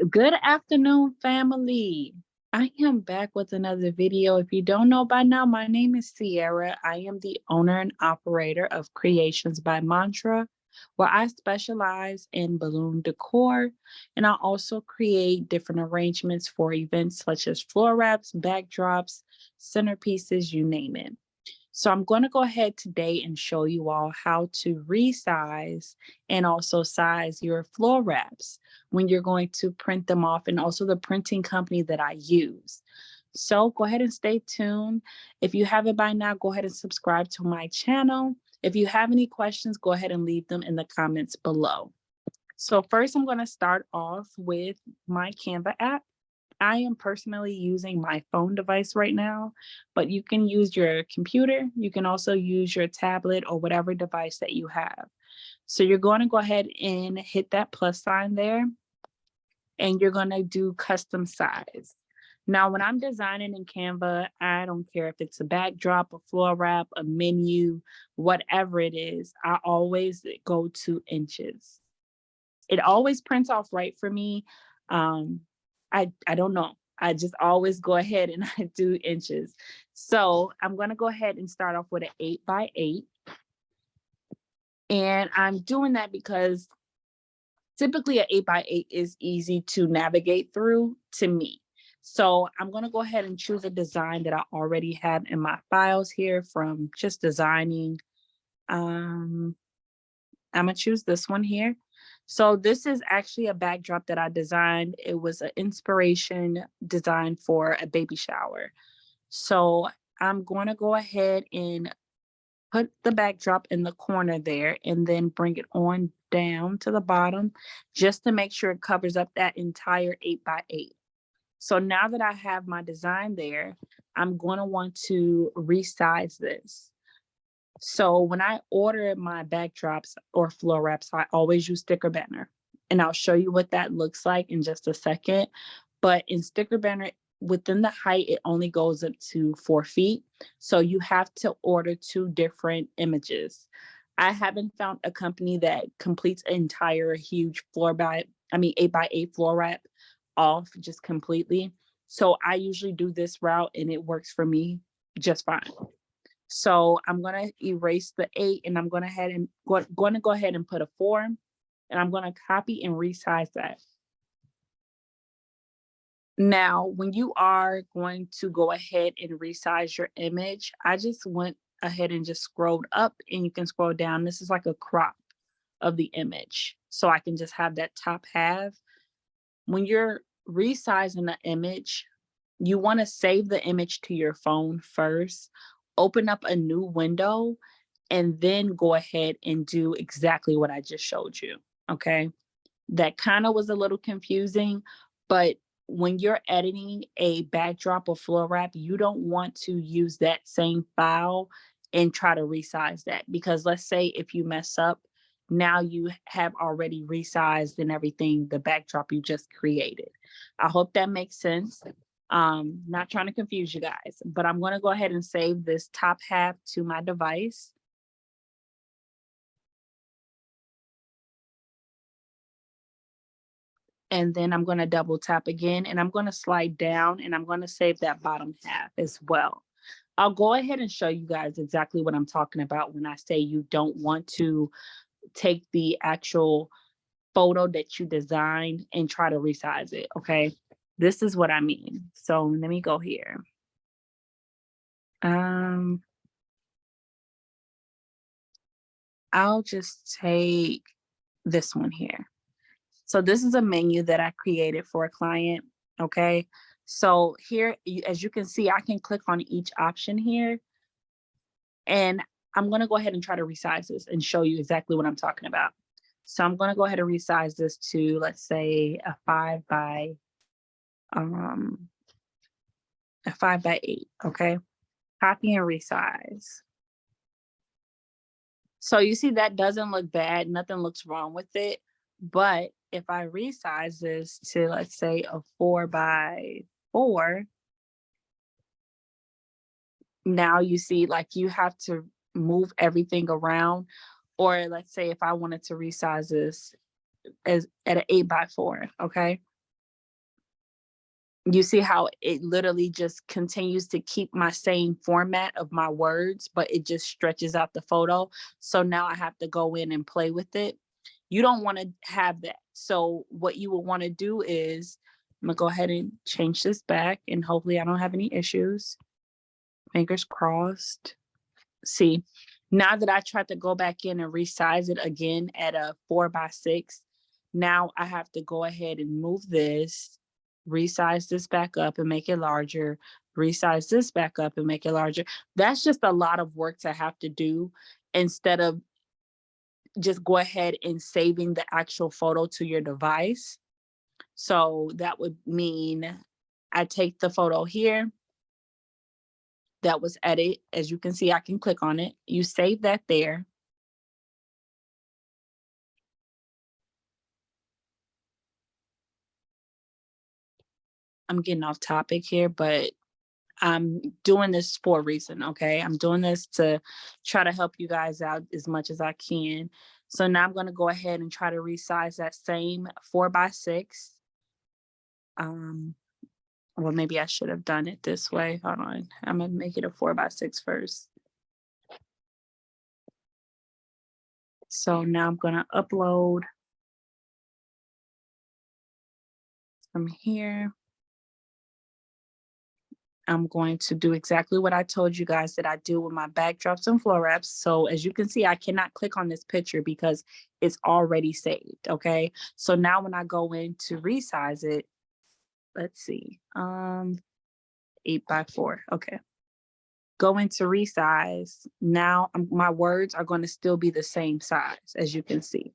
Good afternoon, family. I am back with another video. If you don't know by now, my name is Sierra. I am the owner and operator of Creations by Mantra, where I specialize in balloon decor, and I also create different arrangements for events such as floor wraps, backdrops, centerpieces, you name it. So I'm going to go ahead today and show you all how to resize and also size your floor wraps when you're going to print them off, and also the printing company that I use. So go ahead and stay tuned. If you haven't by now, go ahead and subscribe to my channel. If you have any questions, go ahead and leave them in the comments below. So first, I'm going to start off with my Canva app. I am personally using my phone device right now, but you can use your computer. You can also use your tablet or whatever device that you have. So you're going to go ahead and hit that plus sign there, and you're going to do custom size. Now, when I'm designing in Canva, I don't care if it's a backdrop, a floor wrap, a menu, whatever it is, I always go to inches. It always prints off right for me. I don't know. I just always go ahead and I do inches. So I'm going to go ahead and start off with an 8x8. And I'm doing that because typically an 8x8 is easy to navigate through to me. So I'm going to go ahead and choose a design that I already have in my files here from just designing. I'm going to choose this one here. So this is actually a backdrop that I designed. It was an inspiration design for a baby shower. So I'm going to go ahead and put the backdrop in the corner there and then bring it on down to the bottom just to make sure it covers up that entire 8x8. So now that I have my design there, I'm going to want to resize this. So when I order my backdrops or floor wraps, I always use sticker banner, and I'll show you what that looks like in just a second. But in sticker banner, within the height, it only goes up to 4 feet. So you have to order 2 different images. I haven't found a company that completes an entire huge 8x8 floor wrap off just completely. So I usually do this route and it works for me just fine. So I'm going to erase the 8 and I'm going to go ahead and put a 4, and I'm going to copy and resize that. Now, when you are going to go ahead and resize your image, I just went ahead and just scrolled up, and you can scroll down. This is like a crop of the image. So I can just have that top half. When you're resizing the image, you want to save the image to your phone first, open up a new window, and then go ahead and do exactly what I just showed you. Okay. That kind of was a little confusing, but when you're editing a backdrop or floor wrap, you don't want to use that same file and try to resize that, because let's say if you mess up, now you have already resized and everything the backdrop you just created. I hope that makes sense. Not trying to confuse you guys, but I'm going to go ahead and save this top half to my device. And then I'm going to double tap again, and I'm going to slide down, and I'm going to save that bottom half as well. I'll go ahead and show you guys exactly what I'm talking about when I say you don't want to take the actual photo that you designed and try to resize it. Okay. This is what I mean. So let me go here. I'll just take this one here. So this is a menu that I created for a client. Okay. So here, as you can see, I can click on each option here, and I'm going to go ahead and try to resize this and show you exactly what I'm talking about. So I'm going to go ahead and resize this to, let's say, a 5x8. Okay. Copy and resize. So you see that doesn't look bad. Nothing looks wrong with it. But if I resize this to, let's say, a 4x4, now you see like you have to move everything around. Or let's say if I wanted to resize this as at an 8x4, okay? You see how it literally just continues to keep my same format of my words, but it just stretches out the photo. So now I have to go in and play with it. You don't want to have that. So what you will want to do is, I'm gonna go ahead and change this back, and hopefully I don't have any issues. Fingers crossed. See, now that I tried to go back in and resize it again at a 4x6, now I have to go ahead and move this, resize this back up and make it larger, resize this back up and make it larger. That's just a lot of work to have to do instead of just go ahead and saving the actual photo to your device. So that would mean I take the photo here that was edit. As you can see, I can click on it. You save that there. I'm getting off topic here, but I'm doing this for a reason, okay? I'm doing this to try to help you guys out as much as I can. So now I'm gonna go ahead and try to resize that same 4x6. Well, maybe I should have done it this way. Hold on, I'm gonna make it a 4x6 first. So now I'm gonna upload from here. I'm going to do exactly what I told you guys that I do with my backdrops and floor wraps. So as you can see, I cannot click on this picture because it's already saved, okay? So now when I go in to resize it, let's see, 8x4, okay. Go into resize. Now my words are going to still be the same size, as you can see.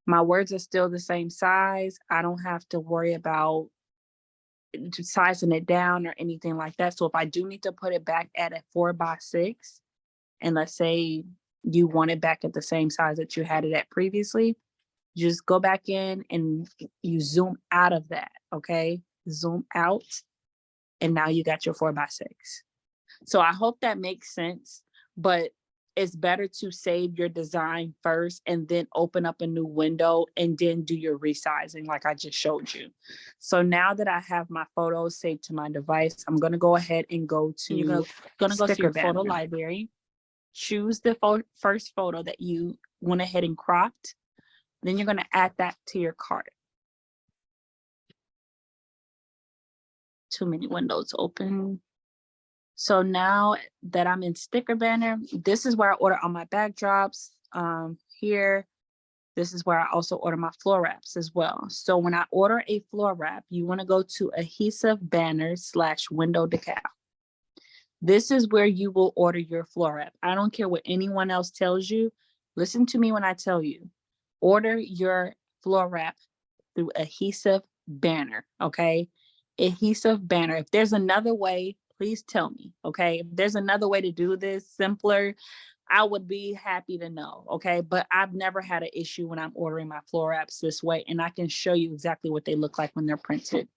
My words are still the same size. I don't have to worry about sizing it down or anything like that. So if I do need to put it back at a 4x6, and let's say you want it back at the same size that you had it at previously, just go back in and you zoom out of that, okay? Zoom out, and now you got your 4x6. So I hope that makes sense, but it's better to save your design first and then open up a new window and then do your resizing like I just showed you. So now that I have my photos saved to my device, I'm gonna go ahead and go to, You're gonna go to your photo banner. library. Choose the first photo that you went ahead and cropped. Then you're gonna add that to your cart. Too many windows open. So now that I'm in sticker banner, this is where I order all my backdrops. Here, this is where I also order my floor wraps as well. So when I order a floor wrap, you want to go to adhesive banner / window decal. This is where you will order your floor wrap. I don't care what anyone else tells you. Listen to me when I tell you. Order your floor wrap through adhesive banner, okay? Adhesive banner. If there's another way, please tell me, okay? If there's another way to do this, simpler, I would be happy to know, okay? But I've never had an issue when I'm ordering my floor wraps this way, and I can show you exactly what they look like when they're printed.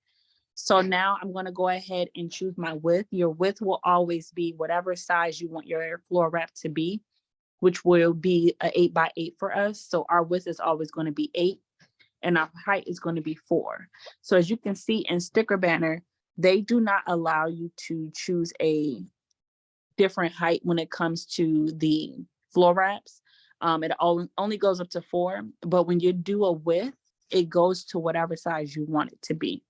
So now I'm gonna go ahead and choose my width. Your width will always be whatever size you want your floor wrap to be, which will be an 8x8 for us. So our width is always gonna be 8 and our height is going to be 4. So as you can see in sticker banner, they do not allow you to choose a different height when it comes to the floor wraps. It only goes up to 4, but when you do a width, it goes to whatever size you want it to be.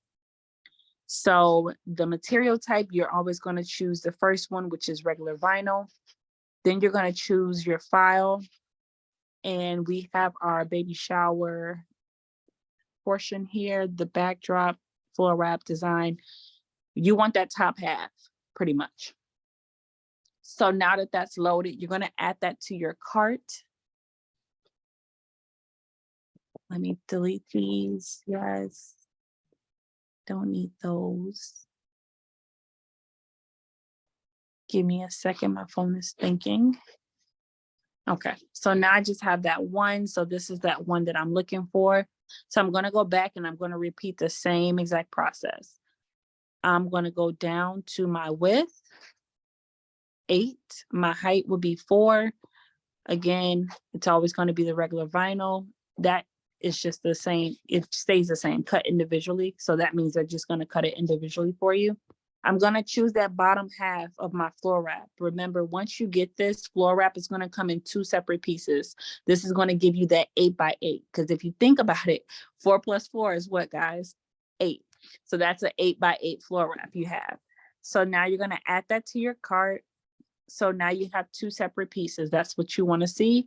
So the material type, you're always going to choose the first one, which is regular vinyl. Then you're going to choose your file. And we have our baby shower portion here, the backdrop, floor wrap design. You want that top half, pretty much. So now that that's loaded, you're going to add that to your cart. Let me delete these. Yes. Don't need those. Give me a second. My phone is thinking. Okay, so now I just have that one. So this is that one that I'm looking for. So I'm going to go back and I'm going to repeat the same exact process. I'm going to go down to my width, 8. My height will be 4. Again, it's always going to be the regular vinyl. That it's just the same. It stays the same, cut individually. So that means they're just going to cut it individually for you. I'm going to choose that bottom half of my floor wrap. Remember, once you get this, floor wrap is going to come in 2 separate pieces. This is going to give you that 8x8. Because if you think about it, 4 plus 4 is what, guys? 8. So that's an 8x8 floor wrap you have. So now you're going to add that to your cart. So now you have 2 separate pieces. That's what you want to see.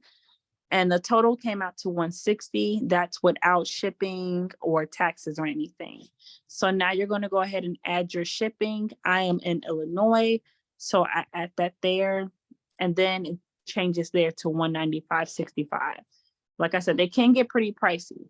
And the total came out to $160. That's without shipping or taxes or anything. So now you're going to go ahead and add your shipping. I am in Illinois, so I add that there, and then it changes there to $195.65. Like I said, they can get pretty pricey.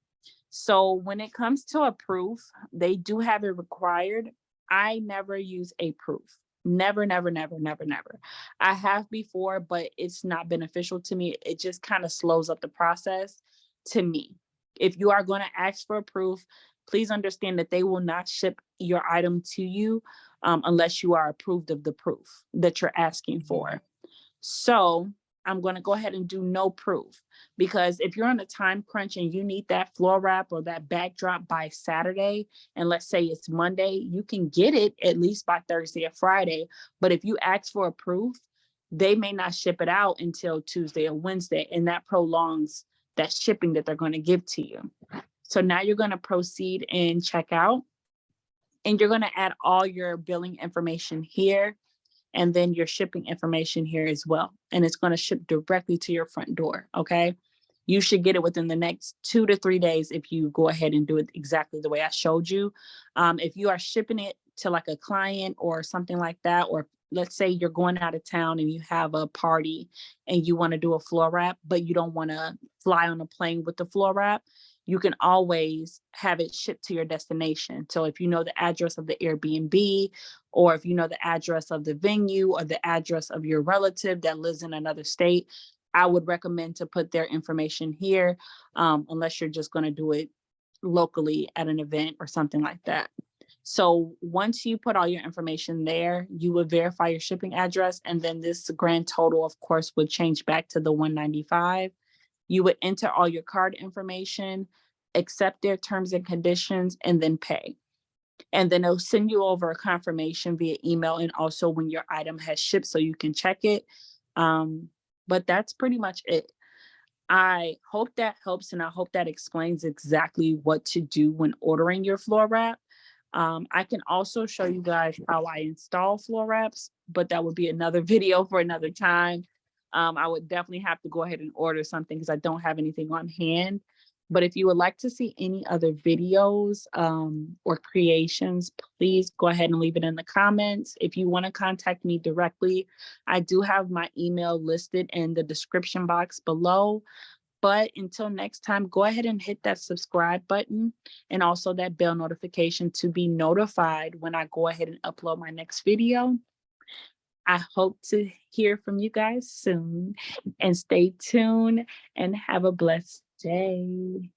So when it comes to a proof, they do have it required. I never use a proof. Never, never, never, never, never. I have before, but it's not beneficial to me. It just kind of slows up the process to me. If you are going to ask for a proof, please understand that they will not ship your item to you unless you are approved of the proof that you're asking for. So I'm going to go ahead and do no proof, because if you're on a time crunch and you need that floor wrap or that backdrop by Saturday, and let's say it's Monday, you can get it at least by Thursday or Friday. But if you ask for a proof, they may not ship it out until Tuesday or Wednesday, and that prolongs that shipping that they're going to give to you. So now you're going to proceed and check out, and you're going to add all your billing information here, and then your shipping information here as well. And it's going to ship directly to your front door, okay? You should get it within the next 2 to 3 days if you go ahead and do it exactly the way I showed you. If you are shipping it to like a client or something like that, or let's say you're going out of town and you have a party and you want to do a floor wrap, but you don't want to fly on a plane with the floor wrap, you can always have it shipped to your destination. So if you know the address of the Airbnb, or if you know the address of the venue or the address of your relative that lives in another state, I would recommend to put their information here, unless you're just going to do it locally at an event or something like that. So once you put all your information there, you would verify your shipping address, and then this grand total, of course, would change back to the $195. You would enter all your card information, accept their terms and conditions, and then pay. And then it'll send you over a confirmation via email, and also when your item has shipped so you can check it. But that's pretty much it. I hope that helps, and I hope that explains exactly what to do when ordering your floor wrap. I can also show you guys how I install floor wraps, but that would be another video for another time. I would definitely have to go ahead and order something because I don't have anything on hand. But if you would like to see any other videos or creations, please go ahead and leave it in the comments. If you want to contact me directly, I do have my email listed in the description box below. But until next time, go ahead and hit that subscribe button and also that bell notification to be notified when I go ahead and upload my next video. I hope to hear from you guys soon, and stay tuned and have a blessed day.